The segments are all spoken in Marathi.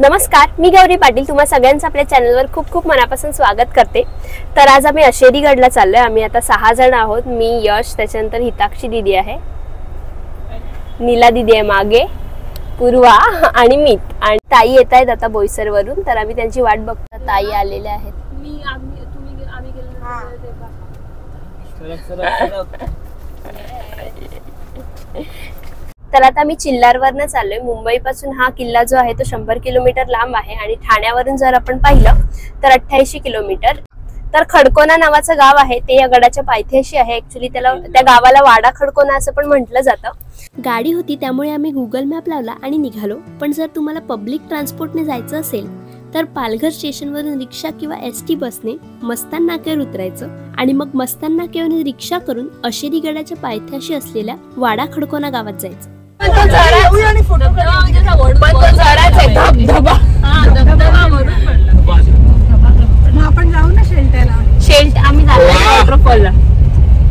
नमस्कार, मी गौरी पाटील तुम्हा सगळ्यांचं आपल्या चॅनलवर खूप खूप मनापासून स्वागत करते। तर आज आम्ही अशेरीगडला चाललोय। आम्ही आता 6 जण आहोत। मी, यश, त्याच्यानंतर हिताक्षी दीदी आहे, नीला दीदी आहे मागे, पूर्वा आणि मी आणि ताई येत आहेत आता बोईसर वरून। तर आम्ही त्यांची वाट बघतो। ताई आलेल्या आहेत। तर आता मी चिल्लारवरनं चाललोय। मुंबई पासून हा किल्ला जो आहे तो 100 किलोमीटर लांब आहे आणि ठाण्यावरून जर आपण पाहिलं तर 88 किलोमीटर। तर खडकोना नावाचं गाव आहे ते या गडाच्या पायथ्याशी आहे। ऍक्च्युली त्या गावाला वाडा खडकोना असं पण म्हटलं जातं। गाडी होती त्यामुळे आम्ही गुगल मॅप लावला आणि निघालो। पण जर तुम्हाला पब्लिक ट्रान्सपोर्टने जायचं असेल तर पालघर स्टेशनवरून रिक्षा किंवा एसटी बसने मस्तान नाक्यावर उतरायचं आणि मग मस्तान नाक्यावरून रिक्षा करून अशेरी गडाच्या पायथ्याशी असलेल्या वाडा खडकोना गावात जायचं। आपण जाऊ ना शेल्ट आम्ही वॉटरफॉलला।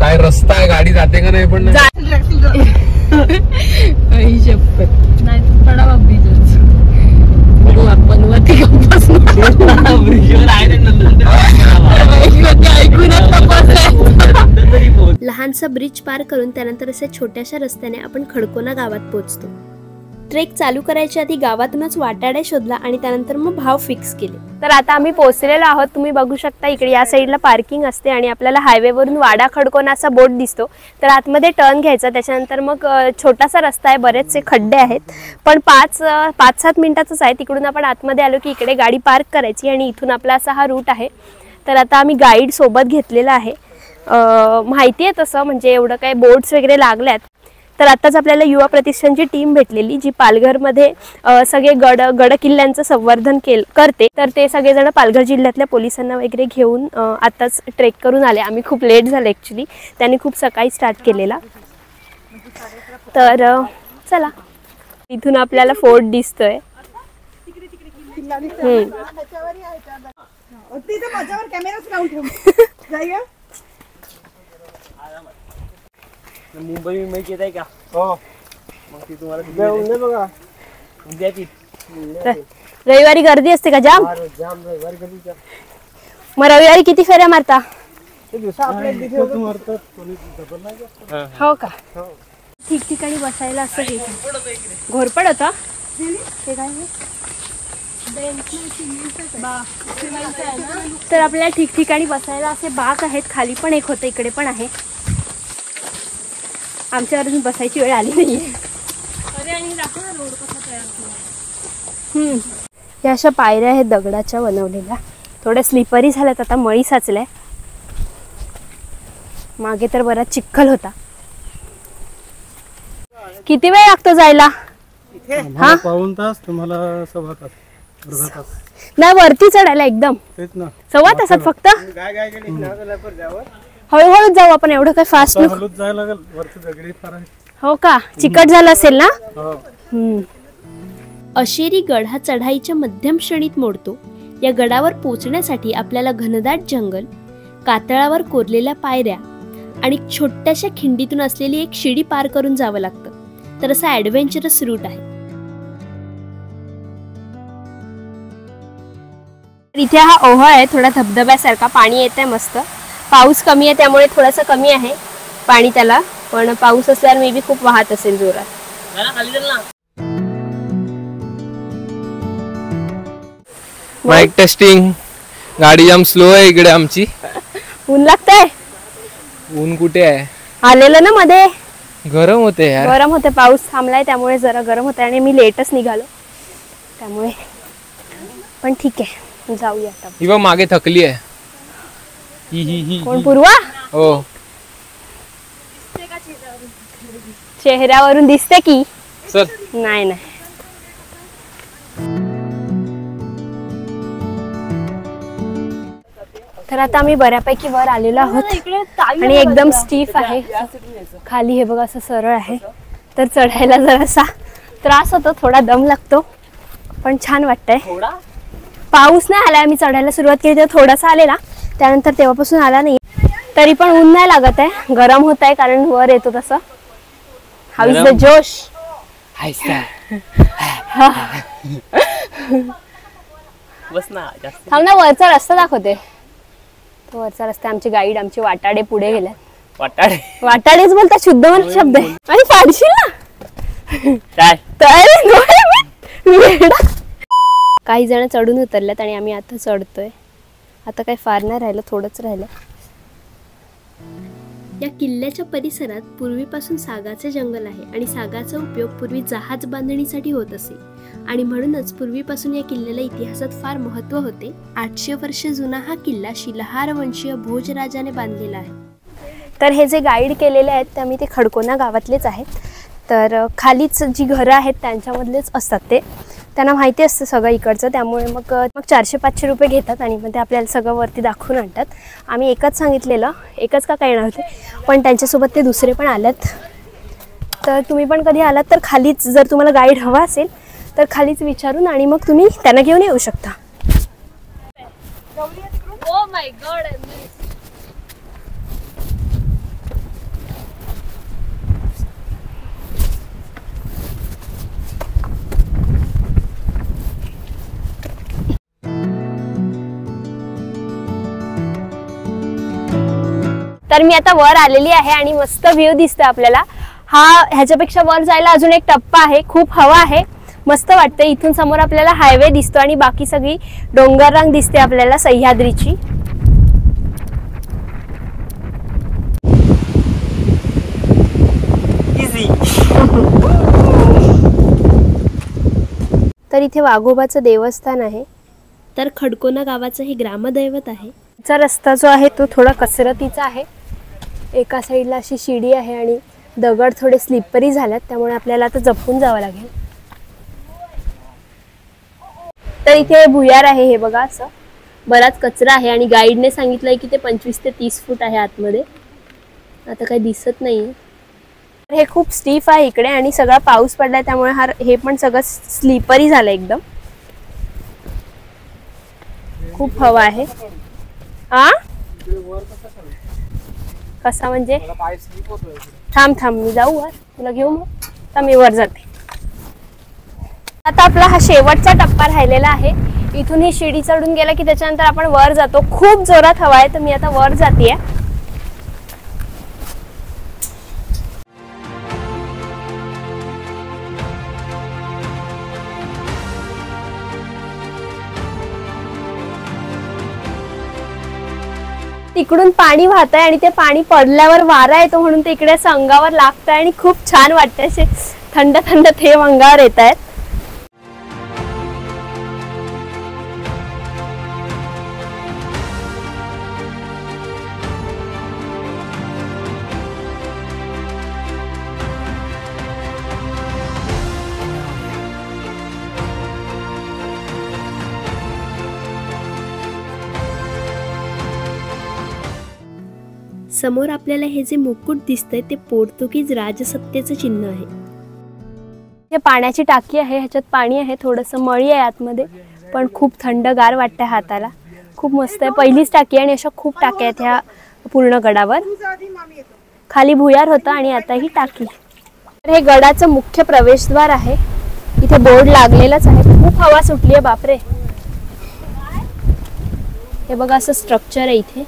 काय रस्ता आहे, गाडी जाते का नाही पण लहानसा ब्रिज पार करून त्यानंतर अशा छोट्याशा रस्त्याने आपण खडकोना गावात पोहोचतो। ट्रेक चालू करायच्या आधी गावातूनच वाटाड्या शोधला आणि त्यानंतर मग भाव फिक्स केले। तर आता आम्ही पोहोचलेलो आहोत। तुम्ही बघू शकता इकडे या साईडला पार्किंग असते आणि आपल्याला हायवेवरून वाडा खडकोना असा बोर्ड दिसतो। तर आतमध्ये टर्न घ्यायचा, त्याच्यानंतर मग छोटासा रस्ता आहे, बरेचसे खड्डे आहेत, पण 5-7 मिनिटाचंच आहे। तिकडून आपण आतमध्ये आलो की इकडे गाडी पार्क करायची आणि इथून आपला असा हा रूट आहे। तर आता आम्ही गाईड सोबत घेतलेला आहे। माहिती आहे तसं, म्हणजे एवढं काय बोर्ड्स वगैरे लागल्यात। तर आताच आपल्याला युवा प्रतिष्ठानची टीम भेटलेली जी पालघरमध्ये सगळे गड किल्ल्यांचं संवर्धन करते। तर ते सगळेजण पालघर जिल्ह्यातल्या पोलिसांना वगैरे घेऊन आताच ट्रेक करून आले। आम्ही खूप लेट झाले ॲक्च्युली, त्यांनी खूप सकाळी स्टार्ट केलेला। तर चला, इथून आपल्याला फोर्ट दिसतोय। मुंबई में येत आहे का? हो, मग ती तुम्हाला बघा उद्या ती रविवारी गर्दी असते का जाम? रविवारी गर्दी। मग रविवारी किती फेऱ्या मारता? हो का? ठिकठिकाणी बसायला असं घोरपड होता ते काय? तर आपल्याला ठिकठिकाणी बसायला असे बाक आहेत। खाली पण एक होतं, इकडे पण आहे। आमच्यावर अजून बसायची वेळ आली नाहीये। या अशा पायऱ्या आहेत दगडाच्या बनवलेल्या, थोड्या स्लिपरी झाल्यात, आता मळी साचलाय। मागे तर बराच चिखल होता। किती वेळ लागतो जायला? हा, पाऊण तास, तुम्हाला सव्वा तास, अर्धा तास। नाही, वरती चढायला एकदम तेच ना, सव्वा तासात फक्त। हळूहळू जाऊ आपण, एवढं काय फास्ट नको जायला लागेल, वरती दगडी फार आहे। हो का? चिकट झालं असेल ना? हो। अशेरी गड हा चढाईच्या मध्यम श्रेणीत मोडतो। या गडावर पोहोचण्यासाठी आपल्याला घनदाट जंगल, कातळावर कोरलेल्या पायऱ्या आणि छोट्याशा खिंडीतून असलेली एक शिडी पार करून जावं लागतं। तर असा ऍडव्हेंचरस रूट आहे। इथे हा ओहळ आहे, थोडा धबधब्यासारखा, पाणी येत आहे मस्त। पाऊस कमी आहे त्यामुळे थोडंसं कमी आहे पाणी त्याला, पण पाऊस असल्यावर मे बी खूप वाहत असेल जोरात। Mic testing. गाडी जाम स्लो आहे इकडे आमची। ऊन लागतंय? ऊन कुठे आहे, आलेलं ना मध्ये, गरम होते यार। गरम होते, पाऊस थांबलाय त्यामुळे जरा गरम होते आणि मी लेटच निघालो त्यामुळे, पण ठीक आहे जाऊया आता। ही बघ मागे थकली आहे। ही कोण? पूर्वा? हो, चेहऱ्यावरून दिसते की? चल। नाही। तर आता आम्ही बऱ्यापैकी वर आलेलो आहोत आणि एकदम स्टीफ आहे खाली, हे बघा असं सरळ आहे। तर चढायला जरासा त्रास होतो, थोडा दम लागतो, पण छान वाटतंय। पाऊस नाही आलाय, आम्ही चढायला सुरुवात केली तेव्हा थोडासा आलेला, त्यानंतर तेव्हापासून आला नाही। तरी पण ऊन नाही लागत आहे, गरम होत आहे कारण वर येतो तसं। हाऊ इज द जोश? बस ना जास्त थांब ना, वरचा रस्ता दाखवते. तो वरचा रस्ता. आमचे गाईड, आमचे वाटाडे पुढे गेले. वाटाडे वाटाडेच बोलतात, शुद्ध मराठी शब्द आहे. आणि पाडशील ना काय काही जण चढून उतरल्यात आणि आम्ही आता चढतोय. आता काही फार नाही राहिलं, थोडंच राहिलं. या किल्ल्याच्या परिसरात पूर्वीपासून सागाचे जंगल आहे आणि सागाचा उपयोग पूर्वी जहाज बांधणीसाठी होत असे आणि म्हणूनच पूर्वीपासून या किल्ल्याला इतिहासात फार महत्त्व होते. 800 वर्ष जुना हा किल्ला शिलाहार वंशीय भोज राजाने बांधलेला आहे. तर हे जे गाईड केलेले आहेत ते आम्ही ते खडकोना गावातलेच आहेत. तर खालीच जी घरं आहेत त्यांच्यामधलेच असतात ते. त्यांना माहिती असतं सगळं इकडचं, त्यामुळे मग 400-500 रुपये घेतात आणि मग ते आपल्याला सगळं वरती दाखवून आणतात. आम्ही एकच सांगितलेलं, एकच का काही नव्हते, पण त्यांच्यासोबत ते दुसरे पण आलेत. तर तुम्ही पण कधी आलात तर खालीच, जर तुम्हाला गाईड हवा असेल तर खालीच विचारून आणि मग तुम्ही त्यांना घेऊन येऊ शकता. तर मी आता वर आलेली आहे आणि मस्त व्ह्यू दिसतोय आपल्याला. ह्याच्यापेक्षा वर जायला अजून एक टप्पा आहे. खूप हवा आहे, मस्त वाटतं. इथून समोर आपल्याला हायवे दिसतो आणि बाकी सगळी डोंगर रांग दिसते आपल्याला सह्याद्रीची. तर इथे वाघोबाचं देवस्थान आहे. तर खडकोना गावाचं हे ग्रामदैवत आहे. चा रस्ता जो आहे तो थोडा कसरतीचा आहे. एका साईडला अशी शिडी आहे आणि दगड थोडे स्लिपरी झाल्यात, त्यामुळे आपल्याला आता जपून जावं लागेल. तर इथे भुयार आहे, हे बघा, असं बराच कचरा आहे आणि गाईडने सांगितलंय की ते 25 ते 30 फूट आहे आतमध्ये. आता काही दिसत नाहीये. हे खूप स्टीफ आहे इकडे आणि सगळा पाऊस पडलाय त्यामुळे हे पण सगळं स्लिपरी झालं एकदम. खूप हवा आहे. कसा म्हणजे? थांब मी जाऊ वर, तुला घेऊ मग. आता मी वर जाते. आता आपला हा शेवटचा टप्पा राहिलेला आहे. इथून ही शिडी चढून गेला की त्याच्यानंतर आपण वर जातो. खूप जोरात हवा आहे तर मी आता वर जाते. तिकडून पाणी वाहत आहे आणि ते पाणी पडल्यावर वारा येतो म्हणून ते इकडे अंगावर लागतंय आणि खूप छान वाटतंय. असे थंड थंड थेंब अंगावर येत आहेत. समोर आपल्याला हे जे मुकुट दिसतंय ते पोर्तुगीज राजसत्तेचं चिन्ह आहे. हे पाण्याची टाकी आहे, ह्याच्यात पाणी आहे, थोडंसं मळी आहे आतमध्ये, पण खूप थंडगार वाटतंय हाताला. खूप मस्त आहे. पहिलीच टाकी आहे आणि अशा खूप टाक्या आहेत ह्या पूर्ण गडावर. खाली भुयार होता आणि आता ही टाकी. तर हे गडाचं मुख्य प्रवेशद्वार आहे. इथे बोर्ड लागलेलाच आहे. खूप हवा सुटली आहे, बापरे. हे बघा, असं स्ट्रक्चर आहे इथे.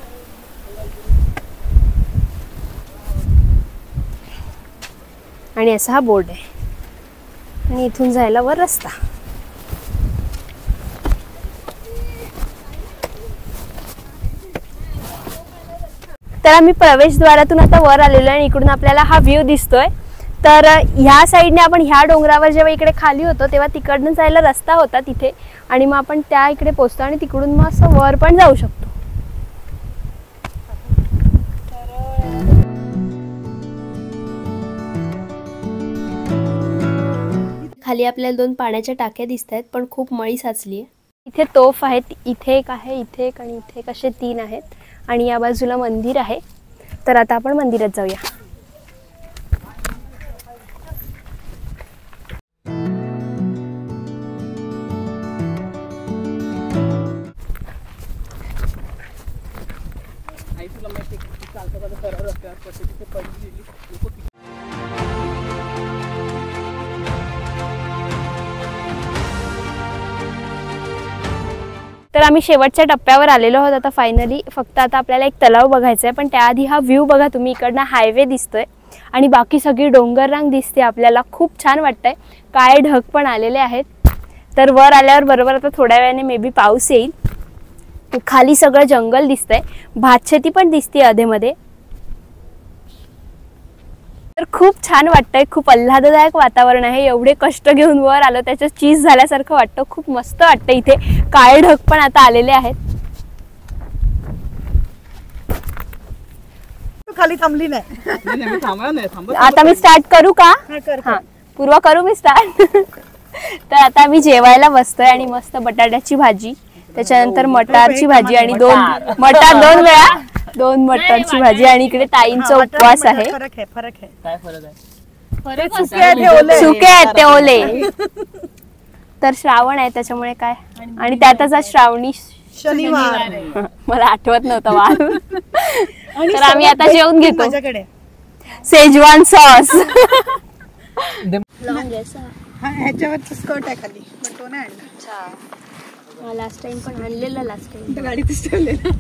आणि असा हा बोर्ड आहे आणि इथून जायला वर रस्ता. तर आम्ही प्रवेशद्वारातून आता वर आलेलो आहे आणि इकडून आपल्याला हा व्ह्यू दिसतोय. तर ह्या साईडने आपण ह्या डोंगरावर जेव्हा इकडे खाली होतो तेव्हा तिकडनं जायला रस्ता होता तिथे आणि मग आपण त्या इकडे पोहोचतो आणि तिकडून मग असं वर पण जाऊ शकतो. खाली आपल्याला 2 पाण्याच्या टाक्या दिसत आहेत पण खूप मळी साचली आहे. इथे तोफ आहेत, इथे एक आहे, इथे एक आणि इथे एक, असे 3 आहेत आणि या बाजूला मंदिर आहे. तर आता आपण मंदिरात जाऊया. तर आम्ही शेवटच्या टप्प्यावर आलेलो आहोत आता फायनली. फक्त आता आपल्याला एक तलाव बघायचा आहे, पण त्याआधी हा व्ह्यू बघा तुम्ही. इकडनं हायवे दिसतोय आणि बाकी सगळी डोंगररांग दिसते आपल्याला. खूप छान वाटतंय. काळे ढग पण आलेले आहेत. तर वर आल्यावर बरोबर आता थोड्या वेळाने मे बी पाऊस येईल. खाली सगळं जंगल दिसतंय, भातशेती पण दिसते अधेमध्ये. तर खूप छान वाटतंय. खूप आल्हाददायक वातावरण आहे. एवढे कष्ट घेऊन वर आलो त्याचं चीज झाल्यासारखं वाटतं. खूप मस्त वाटतं. इथे काळे ढग पण आता आलेले आहेत. खाली थांबली नाही. आता मी स्टार्ट करू का? हा पूर्वा करू मी स्टार्ट. तर आता आम्ही जेवायला बसतोय आणि मस्त बटाट्याची भाजी, त्याच्यानंतर मटारची भाजी आणि दोन वेळा मटरची भाजी. आणि इकडे ताईंचा उपवास आहे. सुके आहेत ते ओले. तर श्रावण आहे त्याच्यामुळे काय. आणि त्यातच आज श्रावणी शनिवार. मला आठवत नव्हतं वार. तर आम्ही आता जेवून घेतो. सेजवान सॉस. ह्याच्यावरच स्कर्ट आहे खाली, पण तो नाही आणला. लास्ट टाइम पण आणलेला. लास्ट टाइम गाडीतच ठेवलेला.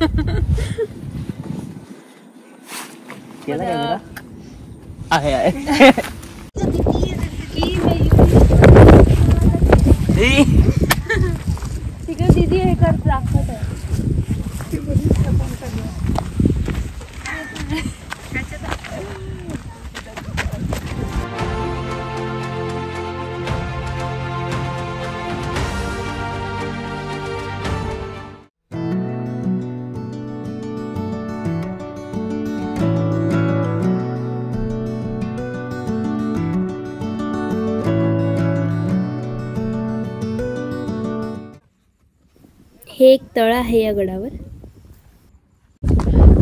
तिकडे दीदी हे करत दाखवत आहे. हे एक तळ आहे या गडावर.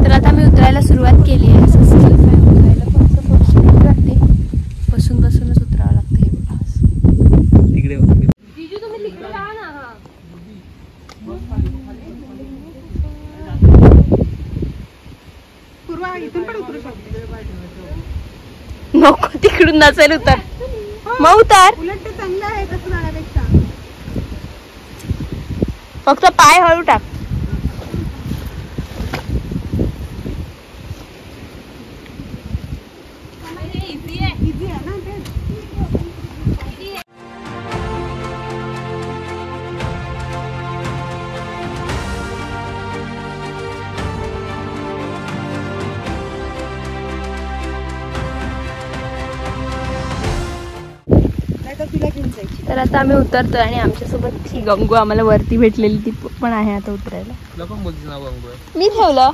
तर आता मी उतरायला सुरुवात केली आहे. उतरायला बसून लागते, बसूनच उतरावं लागतं. हे बघा तिकडे. जीजू तुम्ही तिकडे जा ना. पूर्वा इथून पण उतरू शकते. नको तिकडून नसेल उतर. मग उतर. उलट ते चांगलं आहे तसं जाण्यापेक्षा. फक्त पाय हळू टाक. तर आता आम्ही उतरतोय आणि आमच्यासोबत ही गंगू आम्हाला वरती भेटलेली ती पण आहे आता उतरायला. तुला पण बोलते ना गंगू? मी ठेवलं.